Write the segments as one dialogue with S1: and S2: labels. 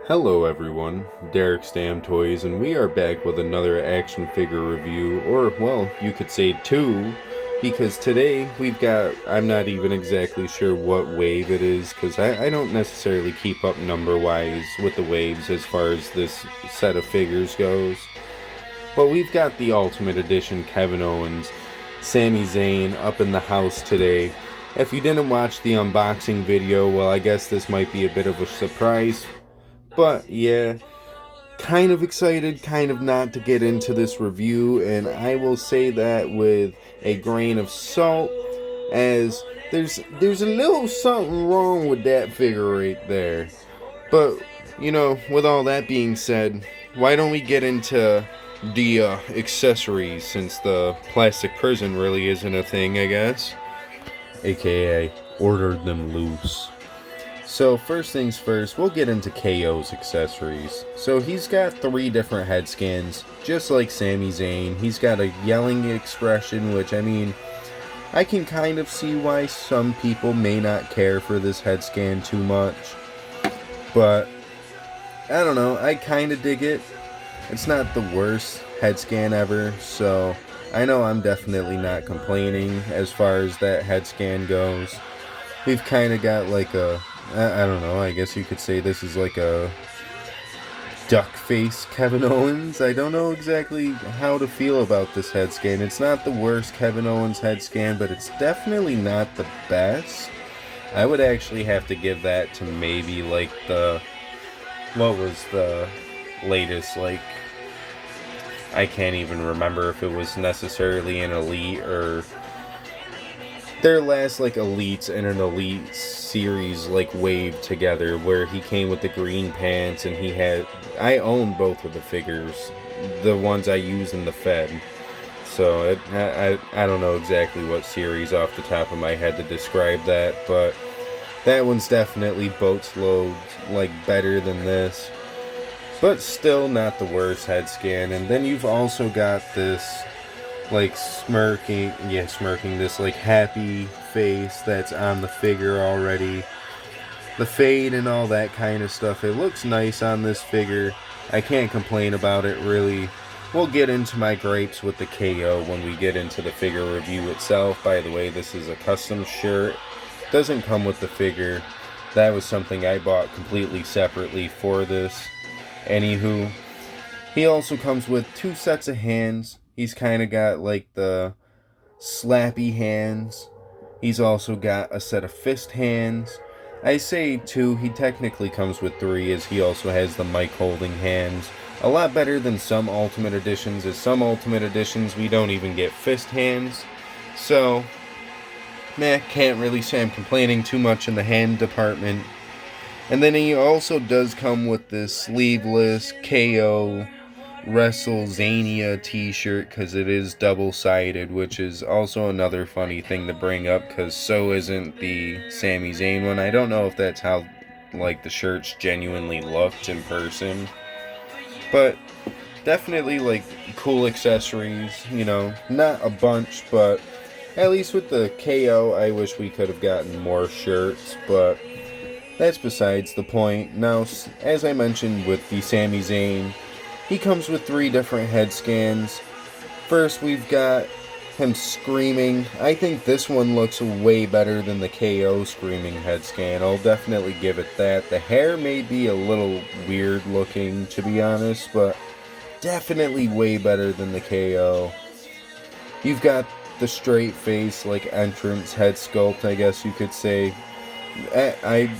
S1: Hello everyone, Derek Stam Toys, and we are back with another action figure review, or well, you could say two, because today we've got, I'm not even exactly sure what wave it is, because I don't necessarily keep up number-wise with the waves as far as this set of figures goes, but we've got the Ultimate Edition Kevin Owens, Sami Zayn up in the house today. If you didn't watch the unboxing video, well, I guess this might be a bit of a surprise. But yeah, kind of excited, kind of not to get into this review, and I will say that with a grain of salt, as there's a little something wrong with that figure right there. But with all that being said, why don't we get into the accessories, since the plastic prison really isn't a thing, I guess. AKA ordered them loose. So first things first, we'll get into KO's accessories. So he's got 3 different head scans, just like Sami Zayn. He's got a yelling expression, which, I mean, I can kind of see why some people may not care for this head scan too much. But, I don't know, I kind of dig it. It's not the worst head scan ever, so I know I'm definitely not complaining as far as that head scan goes. We've kind of got like I don't know, I guess you could say this is like a duck face Kevin Owens. I don't know exactly how to feel about this head scan. It's not the worst Kevin Owens head scan, but it's definitely not the best. I would actually have to give that to maybe like what was the latest, like, I can't even remember if it was necessarily an elite or their last like elites and an elite series like wave together, where he came with the green pants and I own both of the figures, the ones I use in the Fed. So I don't know exactly what series off the top of my head to describe that, but that one's definitely boats loads like better than this, but still not the worst head scan. And then you've also got this like smirking, this like happy face that's on the figure already. The fade and all that kind of stuff, it looks nice on this figure. I can't complain about it really. We'll get into my gripes with the KO when we get into the figure review itself. By the way, this is a custom shirt. Doesn't come with the figure. That was something I bought completely separately for this. Anywho, he also comes with 2 sets of hands. He's kind of got like the slappy hands. He's also got a set of fist hands. I say 2, he technically comes with 3, as he also has the mic holding hands. A lot better than some Ultimate Editions, as some Ultimate Editions we don't even get fist hands. So, can't really say I'm complaining too much in the hand department. And then he also does come with this sleeveless KO WrestleZania t-shirt, because it is double-sided, which is also another funny thing to bring up, because so isn't the Sami Zayn one. I don't know if that's how like the shirts genuinely looked in person, but definitely like cool accessories, not a bunch, but at least with the KO I wish we could have gotten more shirts, but that's besides the point. Now, as I mentioned with the Sami Zayn, he comes with 3 different head scans. First, we've got him screaming. I think this one looks way better than the KO screaming head scan. I'll definitely give it that. The hair may be a little weird looking, to be honest, but definitely way better than the KO. You've got the straight face, like entrance head sculpt, I guess you could say.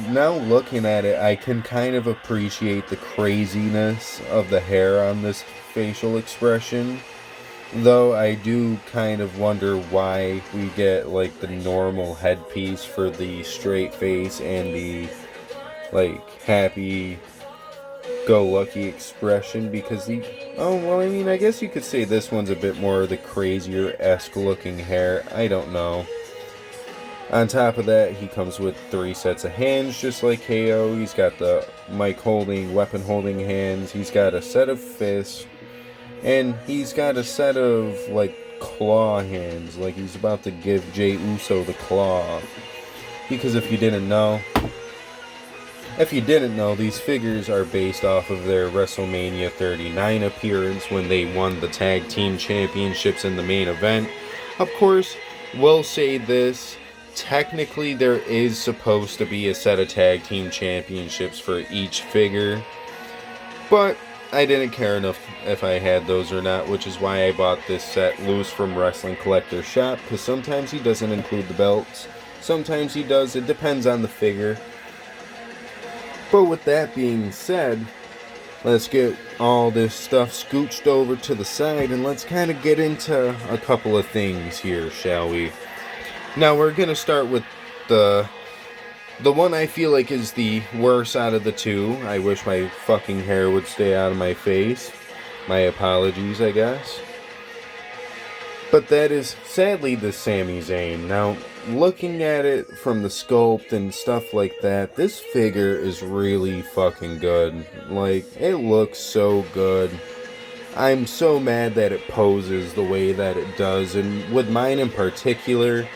S1: Now looking at it, I can kind of appreciate the craziness of the hair on this facial expression, though I do kind of wonder why we get like the normal headpiece for the straight face and the like happy go lucky expression, because I guess you could say this one's a bit more of the crazier-esque looking hair. I don't know. On top of that, he comes with 3 sets of hands, just like KO. He's got the mic holding, weapon holding hands. He's got a set of fists. And he's got a set of, like, claw hands. Like he's about to give Jey Uso the claw. Because if you didn't know, If you didn't know, these figures are based off of their WrestleMania 39 appearance when they won the tag team championships in the main event. Of course, we'll say this, technically there is supposed to be a set of tag team championships for each figure, but I didn't care enough if I had those or not, which is why I bought this set loose from Wrestling Collector's Shop, because sometimes he doesn't include the belts, sometimes he does, it depends on the figure. But with that being said, let's get all this stuff scooched over to the side and let's kind of get into a couple of things here, shall we? Now we're going to start with the one I feel like is the worst out of the two. I wish my fucking hair would stay out of my face. My apologies, I guess. But that is sadly the Sami Zayn. Now, looking at it from the sculpt and stuff like that, this figure is really fucking good. Like, it looks so good. I'm so mad that it poses the way that it does, and with mine in particular,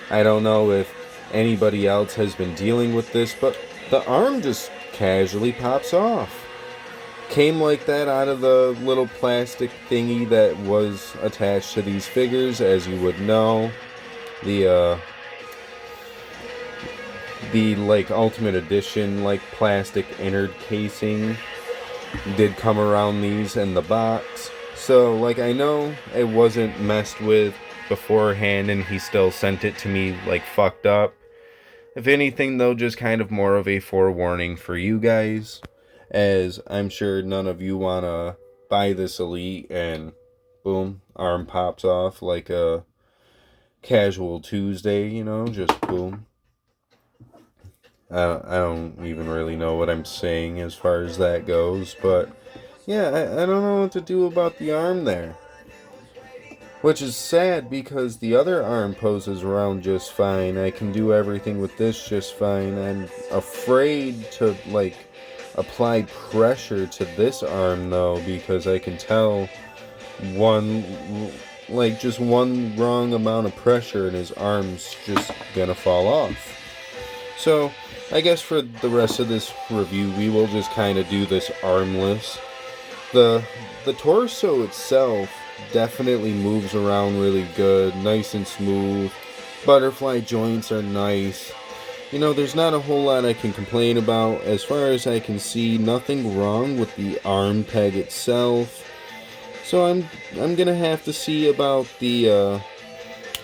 S1: I don't know if anybody else has been dealing with this, but the arm just casually pops off. Came like that out of the little plastic thingy that was attached to these figures, as you would know. The like Ultimate Edition like plastic innard casing did come around these in the box. So like I know it wasn't messed with beforehand and he still sent it to me like fucked up. If anything though, just kind of more of a forewarning for you guys, as I'm sure none of you want to buy this Elite and boom, arm pops off like a casual Tuesday, you know, just boom. I don't even really know what I'm saying as far as that goes, but yeah, I don't know what to do about the arm there. Which is sad because the other arm poses around just fine. I can do everything with this just fine. I'm afraid to like apply pressure to this arm though, because I can tell just one wrong amount of pressure and his arm's just gonna fall off. So I guess for the rest of this review we will just kind of do this armless. The torso itself definitely moves around really good, nice and smooth. Butterfly joints are nice. You know, there's not a whole lot I can complain about. As far as I can see, nothing wrong with the arm peg itself. So I'm gonna have to see about the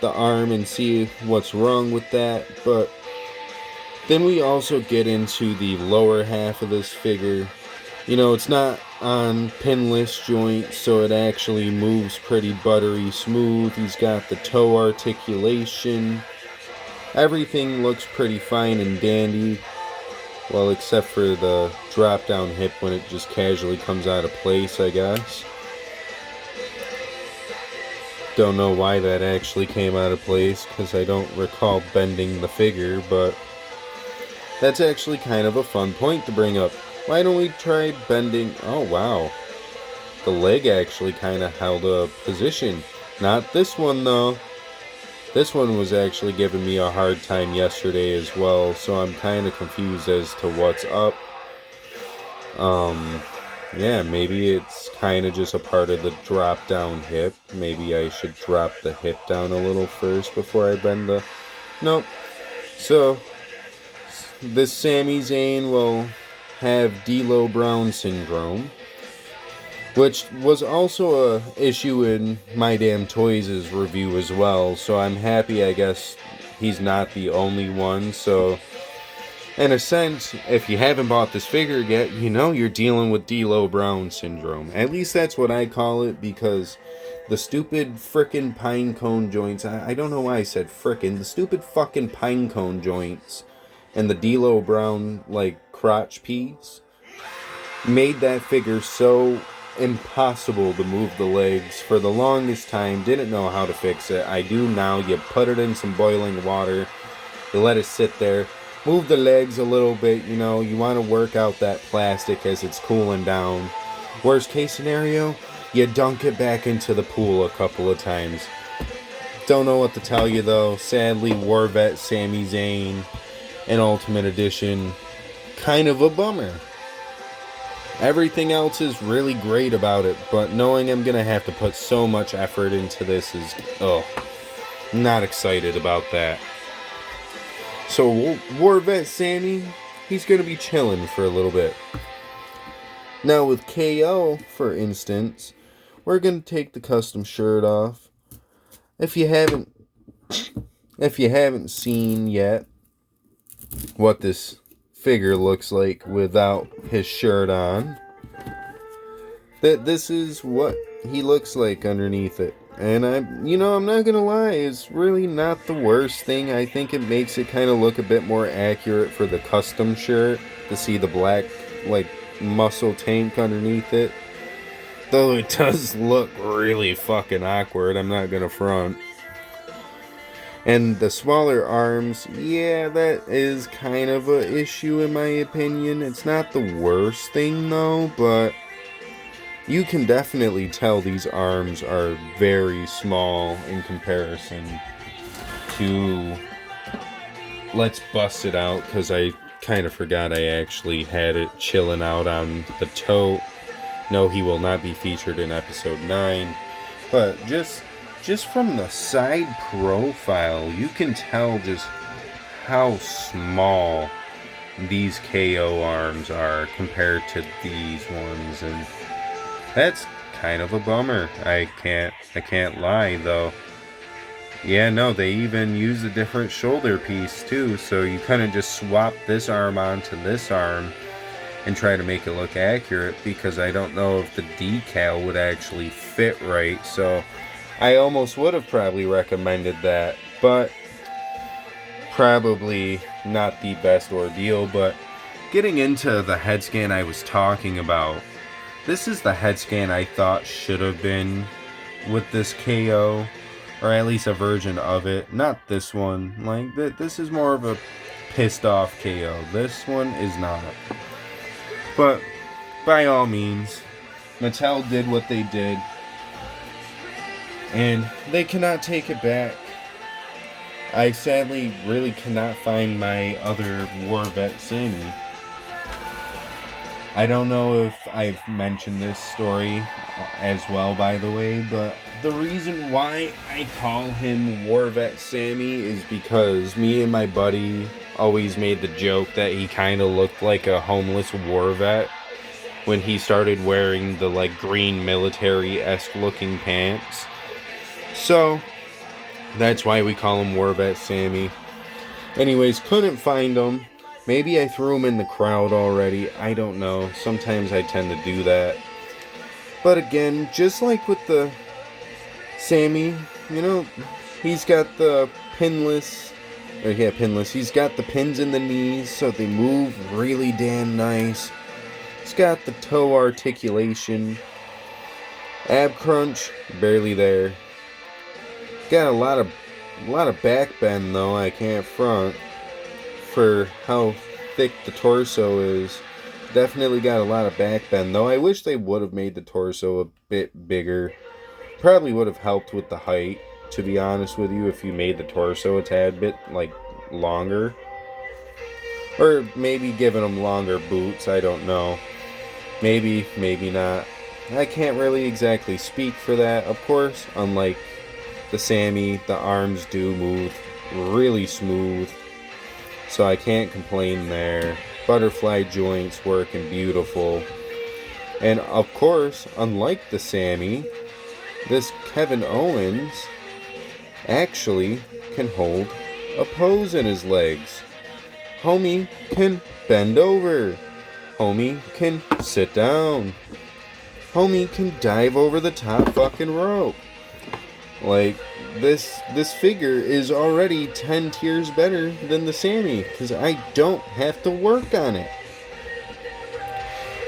S1: arm and see what's wrong with that. But then we also get into the lower half of this figure. You know, it's not on pinless joints, so it actually moves pretty buttery smooth. He's got the toe articulation. Everything looks pretty fine and dandy. Well, except for the drop down hip when it just casually comes out of place, I guess. Don't know why that actually came out of place, because I don't recall bending the figure, but that's actually kind of a fun point to bring up. Why don't we try bending? Oh, wow. The leg actually kind of held a position. Not this one, though. This one was actually giving me a hard time yesterday as well, so I'm kind of confused as to what's up. Yeah, maybe it's kind of just a part of the drop down hip. Maybe I should drop the hip down a little first before I bend the... Nope. So, this Sami Zayn will have D'Lo Brown syndrome, which was also a issue in My Damn Toys' review as well, so I'm happy I guess he's not the only one. So in a sense, if you haven't bought this figure yet, you know you're dealing with D'Lo Brown syndrome. At least that's what I call it, because the stupid frickin' pine cone joints, I don't know why I said frickin', the stupid fucking pine cone joints and the D'Lo Brown like crotch piece made that figure so impossible to move the legs. For the longest time, didn't know how to fix it. I do now. You put it in some boiling water, you let it sit there, move the legs a little bit, you know, you want to work out that plastic as it's cooling down. Worst case scenario, you dunk it back into the pool a couple of times. Don't know what to tell you though. Sadly, War Vet Sami Zayn in Ultimate Edition kind of a bummer. Everything else is really great about it, but knowing I'm gonna have to put so much effort into this is, not excited about that. So War Vet Sami, he's gonna be chilling for a little bit. Now with KO, for instance, we're gonna take the custom shirt off. If you haven't seen yet what this figure looks like without his shirt on, this is what he looks like underneath it. And I'm not gonna lie, it's really not the worst thing. I think it makes it kind of look a bit more accurate for the custom shirt to see the black, like, muscle tank underneath it. Though it does look really fucking awkward, I'm not gonna front. And the smaller arms, yeah, that is kind of a issue in my opinion. It's not the worst thing though, but you can definitely tell these arms are very small in comparison to... Let's bust it out, because I kind of forgot I actually had it chilling out on the tote. No, he will not be featured in episode 9, but just from the side profile, you can tell just how small these KO arms are compared to these ones, and that's kind of a bummer. I can't lie though. Yeah, no, they even use a different shoulder piece too, so you couldn't just swap this arm onto this arm and try to make it look accurate, because I don't know if the decal would actually fit right. So I almost would have probably recommended that, but probably not the best ordeal. But getting into the head scan I was talking about, this is the head scan I thought should have been with this KO, or at least a version of it. Not this one. Like, this is more of a pissed off KO. This one is not. But by all means, Mattel did what they did, and they cannot take it back. I sadly really cannot find my other War Vet Sami. I don't know if I've mentioned this story as well, by the way, but the reason why I call him War Vet Sami is because me and my buddy always made the joke that he kind of looked like a homeless war vet when he started wearing the, like, green military-esque looking pants. So that's why we call him War Vet Sami. Anyways, couldn't find him. Maybe I threw him in the crowd already. I don't know. Sometimes I tend to do that. But again, just like with the Sami, he's got the pinless. He's got the pins in the knees, so they move really damn nice. He's got the toe articulation. Ab crunch, barely there. Got a lot of back bend though, I can't front. For how thick the torso is. Definitely got a lot of back bend though. I wish they would have made the torso a bit bigger. Probably would have helped with the height, to be honest with you, if you made the torso a tad bit, like, longer. Or maybe giving them longer boots, I don't know. Maybe not. I can't really exactly speak for that. Of course, unlike the Sami, the arms do move really smooth, so I can't complain there. Butterfly joints working beautiful. And of course, unlike the Sami, this Kevin Owens actually can hold a pose in his legs. Homie can bend over. Homie can sit down. Homie can dive over the top fucking rope. Like, this figure is already 10 tiers better than the Sami, because I don't have to work on it.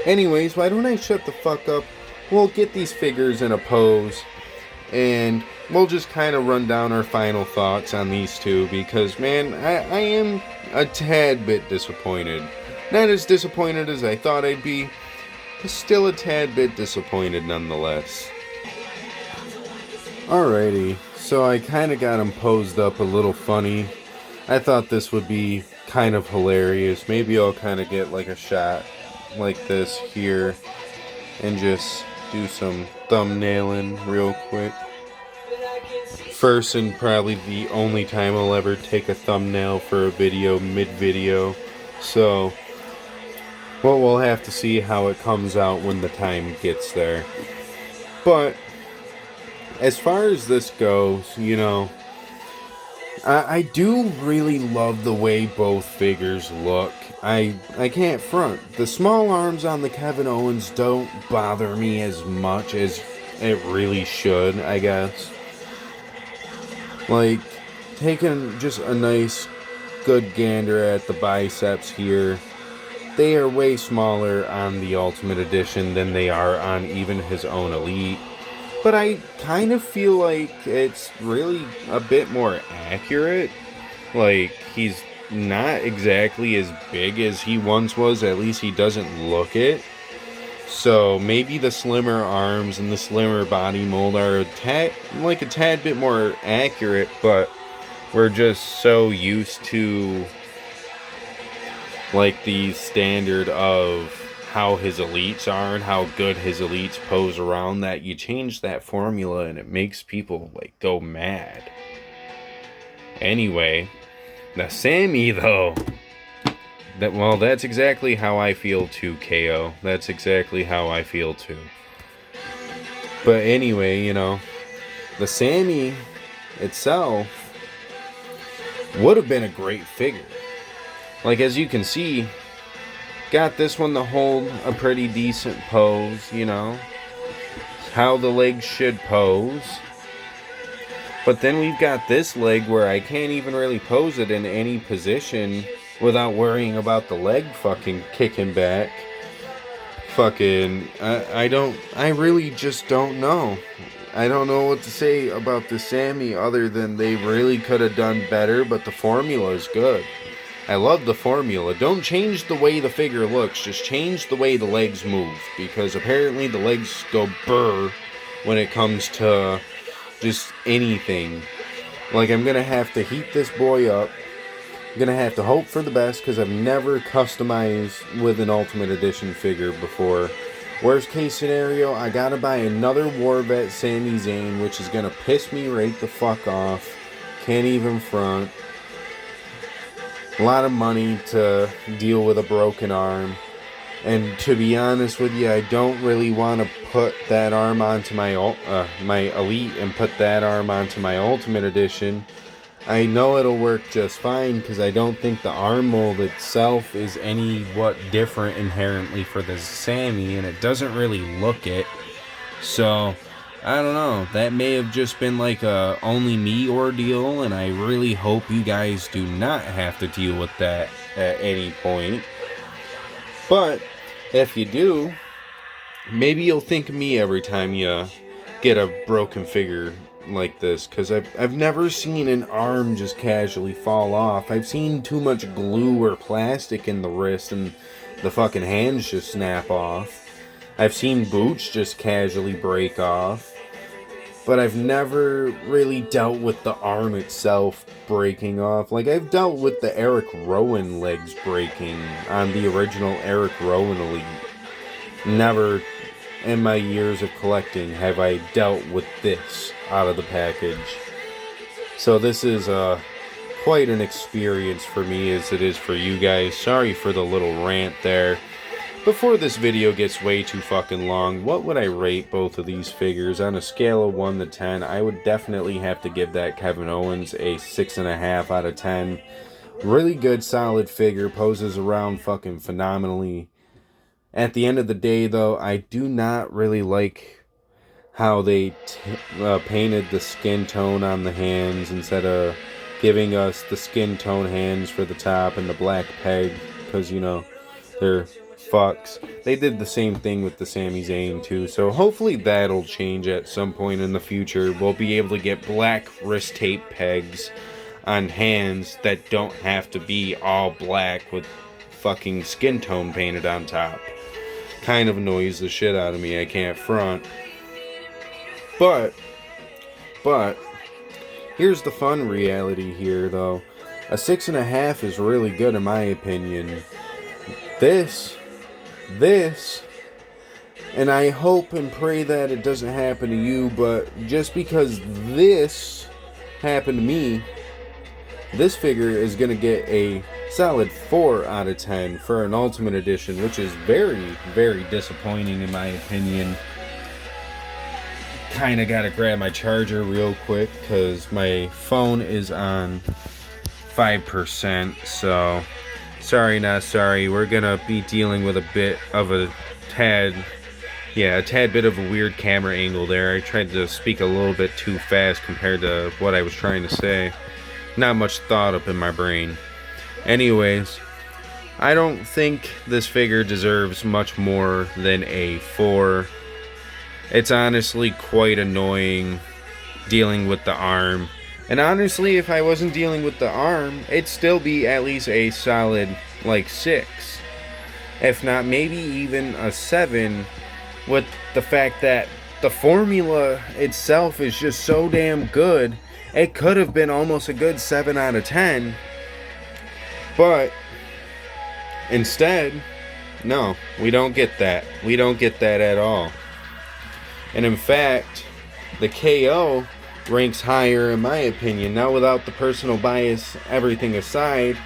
S1: Anyways, why don't I shut the fuck up? We'll get these figures in a pose, and we'll just kind of run down our final thoughts on these two, because, man, I am a tad bit disappointed. Not as disappointed as I thought I'd be, but still a tad bit disappointed nonetheless. Alrighty, so I kind of got him posed up a little funny. I thought this would be kind of hilarious. Maybe I'll kind of get like a shot like this here and just do some thumbnailing real quick. First and probably the only time I'll ever take a thumbnail for a video mid-video. So, well, we'll have to see how it comes out when the time gets there. But, as far as this goes, you know, I do really love the way both figures look. I can't front. The small arms on the Kevin Owens don't bother me as much as it really should, I guess. Like, taking just a nice, good gander at the biceps here. They are way smaller on the Ultimate Edition than they are on even his own Elite. But I kind of feel like it's really a bit more accurate. Like, he's not exactly as big as he once was. At least he doesn't look it. So maybe the slimmer arms and the slimmer body mold are a tad bit more accurate, but we're just so used to like the standard of how his elites are and how good his elites pose around that you change that formula and it makes people like go mad. Anyway, now Sami though, that's exactly how I feel too, KO. That's exactly how I feel too. But anyway, you know, the Sami itself would have been a great figure. Like, as you can see, got this one to hold a pretty decent pose, you know. How the legs should pose. But then we've got this leg where I can't even really pose it in any position without worrying about the leg fucking kicking back. I really just don't know. I don't know what to say about the Sami other than they really could have done better, but the formula is good. I love the formula. Don't change the way the figure looks, just change the way the legs move, because apparently the legs go burr when it comes to just anything. Like, I'm gonna have to heat this boy up. I'm gonna have to hope for the best, because I've never customized with an Ultimate Edition figure before. Worst case scenario, I gotta buy another War Vet Sami Zayn, which is gonna piss me right the fuck off. Can't even front. A lot of money to deal with a broken arm. And to be honest with you, I don't really want to put that arm onto my Elite and put that arm onto my Ultimate Edition. I know it'll work just fine because I don't think the arm mold itself is any what different inherently for the Sami, and it doesn't really look it. So, I don't know. That may have just been like a only me ordeal, and I really hope you guys do not have to deal with that at any point. But if you do, maybe you'll think of me every time you get a broken figure like this, because I've never seen an arm just casually fall off. I've seen too much glue or plastic in the wrist and the fucking hands just snap off. I've seen boots just casually break off, but I've never really dealt with the arm itself breaking off. Like, I've dealt with the Eric Rowan legs breaking on the original Eric Rowan Elite. Never in my years of collecting have I dealt with this out of the package. So this is quite an experience for me as it is for you guys. Sorry for the little rant there. Before this video gets way too fucking long, what would I rate both of these figures? On a scale of 1 to 10, I would definitely have to give that Kevin Owens a 6.5 out of 10. Really good, solid figure, poses around fucking phenomenally. At the end of the day, though, I do not really like how they painted the skin tone on the hands instead of giving us the skin tone hands for the top and the black peg, because, you know, they're fucks. They did the same thing with the Sami Zayn too, so hopefully that'll change at some point in the future. We'll be able to get black wrist tape pegs on hands that don't have to be all black with fucking skin tone painted on top. Kind of annoys the shit out of me, I can't front. But here's the fun reality here though. A 6.5 is really good in my opinion. This, and I hope and pray that it doesn't happen to you, but just because this happened to me, this figure is going to get a solid 4 out of 10 for an Ultimate Edition, which is very, very disappointing in my opinion. Kind of got to grab my charger real quick because my phone is on 5%, so sorry, not sorry. We're going to be dealing with a bit of a tad bit of a weird camera angle there. I tried to speak a little bit too fast compared to what I was trying to say. Not much thought up in my brain. Anyways, I don't think this figure deserves much more than a 4. It's honestly quite annoying dealing with the arm. And honestly, if I wasn't dealing with the arm, it'd still be at least a solid, like, 6. If not, maybe even a 7, with the fact that the formula itself is just so damn good. It could have been almost a good 7 out of 10. But instead, no, we don't get that. We don't get that at all. And in fact, the KO ranks higher in my opinion. Now, without the personal bias, everything aside,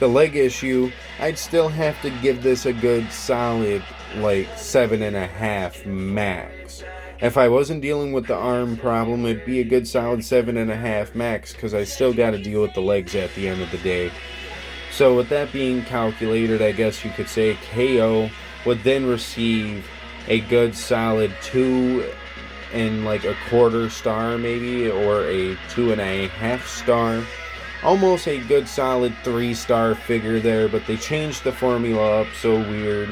S1: the leg issue, I'd still have to give this a good solid, like, 7.5 max. If I wasn't dealing with the arm problem, it'd be a good solid 7.5 max, because I still got to deal with the legs at the end of the day. So with that being calculated, I guess you could say KO would then receive a good solid 2.25 star maybe, or a 2.5 star. Almost a good solid 3-star figure there, but they changed the formula up so weird.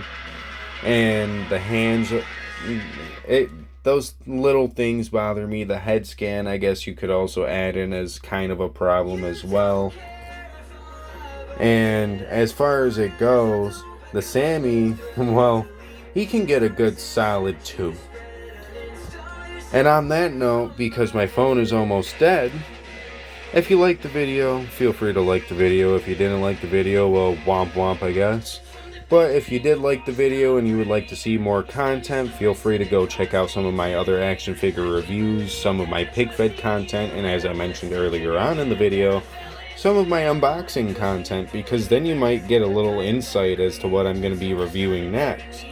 S1: And the hands, those little things bother me. The head scan, I guess you could also add in as kind of a problem as well. And as far as it goes, the Sami, well, he can get a good solid 2. And on that note, because my phone is almost dead, if you liked the video, feel free to like the video. If you didn't like the video, well, womp womp, I guess. But if you did like the video and you would like to see more content, feel free to go check out some of my other action figure reviews, some of my pig fed content, and as I mentioned earlier on in the video, some of my unboxing content, because then you might get a little insight as to what I'm going to be reviewing next.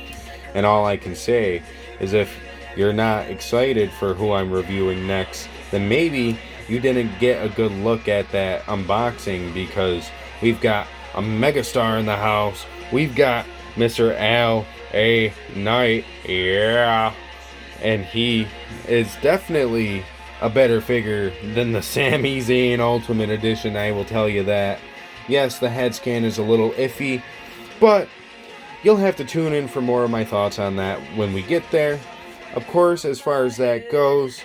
S1: And all I can say is, if you're not excited for who I'm reviewing next, then maybe you didn't get a good look at that unboxing, because we've got a megastar in the house. We've got Mr. L.A. Knight, yeah, and he is definitely a better figure than the Sami Zayn Ultimate Edition, I will tell you that. Yes, the head scan is a little iffy, but you'll have to tune in for more of my thoughts on that when we get there. Of course, as far as that goes,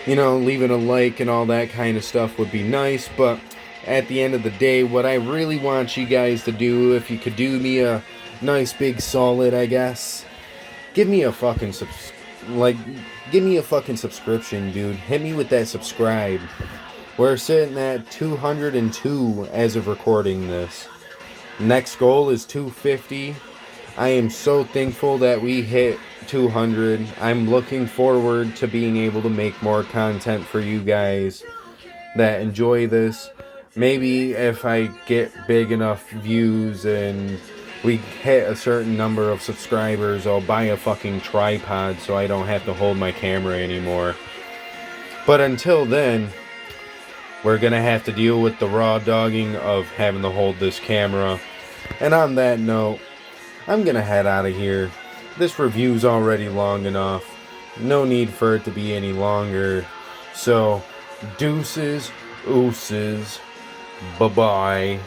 S1: you know, leaving a like and all that kind of stuff would be nice, but at the end of the day, what I really want you guys to do, if you could do me a nice big solid, I guess, give me a fucking subscription, dude. Hit me with that subscribe. We're sitting at 202 as of recording this. Next goal is 250. I am so thankful that we hit 200. I'm looking forward to being able to make more content for you guys that enjoy this. Maybe if I get big enough views and we hit a certain number of subscribers, I'll buy a fucking tripod so I don't have to hold my camera anymore. But until then, we're gonna have to deal with the raw dogging of having to hold this camera. And on that note, I'm gonna head out of here. This review's already long enough. No need for it to be any longer. So, deuces, ooses, bye-bye.